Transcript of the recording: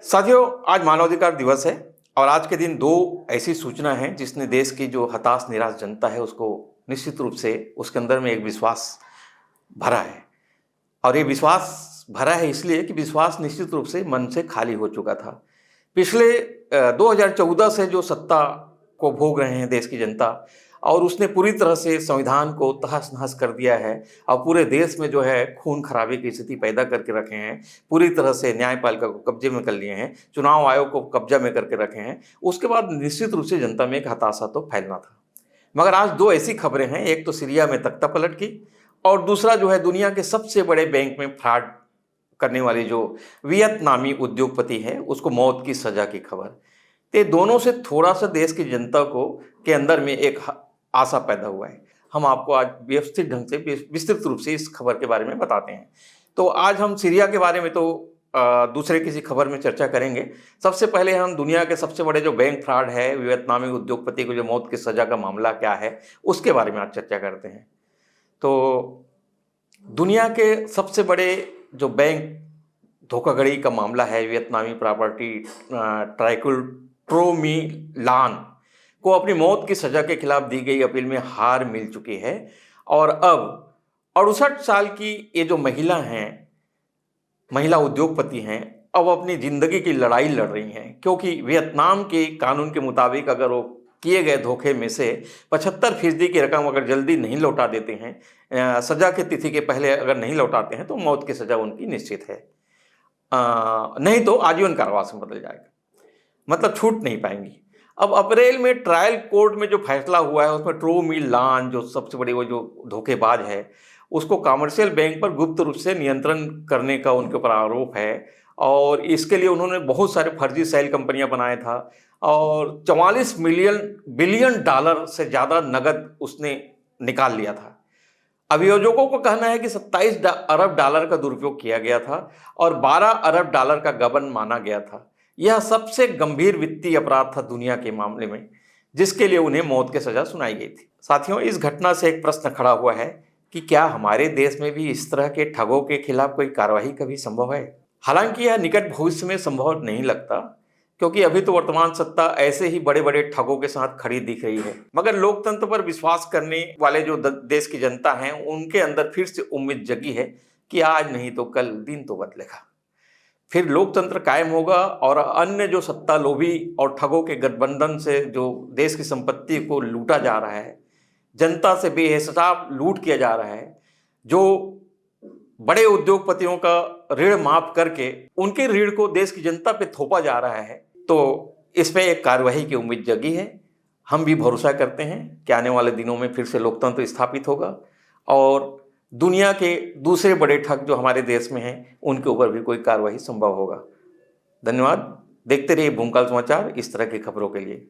साथियों, आज मानवाधिकार दिवस है और आज के दिन दो ऐसी सूचना है जिसने देश की जो हताश निराश जनता है उसको निश्चित रूप से उसके अंदर में एक विश्वास भरा है। और ये विश्वास भरा है इसलिए कि विश्वास निश्चित रूप से मन से खाली हो चुका था। पिछले 2014 से जो सत्ता को भोग रहे हैं देश की जनता, और उसने पूरी तरह से संविधान को तहस-नहस कर दिया है और पूरे देश में जो है खून खराबे की स्थिति पैदा करके रखे हैं। पूरी तरह से न्यायपालिका को कब्जे में कर लिए हैं, चुनाव आयोग को कब्जा में करके रखे हैं। उसके बाद निश्चित रूप से जनता में एक हताशा तो फैलना था। मगर आज दो ऐसी खबरें हैं, एक तो सीरिया में तख्तापलट की और दूसरा जो है दुनिया के सबसे बड़े बैंक में फ्रॉड करने वाली जो वियतनामी उद्योगपति है उसको मौत की सज़ा की खबर। तो दोनों से थोड़ा-सा देश की जनता को के अंदर में एक आशा पैदा हुआ है। हम आपको आज व्यवस्थित ढंग से विस्तृत रूप से इस खबर के बारे में बताते हैं। तो आज हम सीरिया के बारे में तो दूसरे किसी खबर में चर्चा करेंगे। सबसे पहले हम दुनिया के सबसे बड़े जो बैंक फ्रॉड है, वियतनामी उद्योगपति को जो मौत की सज़ा का मामला क्या है, उसके बारे में आज चर्चा करते हैं। तो दुनिया के सबसे बड़े जो बैंक धोखाधड़ी का मामला है, वियतनामी प्रॉपर्टी ट्राइकुल ट्रोमिलान को अपनी मौत की सज़ा के खिलाफ दी गई अपील में हार मिल चुकी है और अब 68 साल की ये जो महिला उद्योगपति हैं, अब अपनी ज़िंदगी की लड़ाई लड़ रही हैं, क्योंकि वियतनाम के कानून के मुताबिक अगर वो किए गए धोखे में से 75% की रकम अगर जल्दी नहीं लौटा देते हैं, सज़ा की तिथि के पहले अगर नहीं लौटाते हैं, तो मौत की सज़ा उनकी निश्चित है। नहीं तो आजीवन कारावास में बदल जाएगा, मतलब छूट नहीं पाएंगी। अब अप्रैल में ट्रायल कोर्ट में जो फैसला हुआ है उसमें ट्रोमिलान जो सबसे बड़ी वो जो धोखेबाज है, उसको कमर्शियल बैंक पर गुप्त रूप से नियंत्रण करने का उनके ऊपर आरोप है और इसके लिए उन्होंने बहुत सारे फर्जी सेल कंपनियां बनाया था और 44 बिलियन डॉलर से ज़्यादा नगद उसने निकाल लिया था। अभियोजकों को कहना है कि 27 अरब डॉलर का दुरुपयोग किया गया था और 12 अरब डॉलर का गबन माना गया था। यह सबसे गंभीर वित्तीय अपराध था दुनिया के मामले में, जिसके लिए उन्हें मौत की सज़ा सुनाई गई थी। साथियों, इस घटना से एक प्रश्न खड़ा हुआ है कि क्या हमारे देश में भी इस तरह के ठगों के खिलाफ कोई कार्रवाई कभी संभव है? हालांकि यह निकट भविष्य में संभव नहीं लगता, क्योंकि अभी तो वर्तमान सत्ता ऐसे ही बड़े बड़े ठगों के साथ खड़ी दिख रही है। मगर लोकतंत्र पर विश्वास करने वाले जो देश की जनता है, उनके अंदर फिर से उम्मीद जगी है कि आज नहीं तो कल दिन तो बदलेगा, फिर लोकतंत्र कायम होगा और अन्य जो सत्ता लोभी और ठगों के गठबंधन से जो देश की संपत्ति को लूटा जा रहा है, जनता से बेहिसाब लूट किया जा रहा है, जो बड़े उद्योगपतियों का ऋण माफ करके उनके ऋण को देश की जनता पे थोपा जा रहा है, तो इस पे एक कार्यवाही की उम्मीद जगी है। हम भी भरोसा करते हैं कि आने वाले दिनों में फिर से लोकतंत्र स्थापित होगा और दुनिया के दूसरे बड़े ठग जो हमारे देश में हैं, उनके ऊपर भी कोई कार्रवाई संभव होगा। धन्यवाद। देखते रहिए भूमकाल समाचार इस तरह की खबरों के लिए।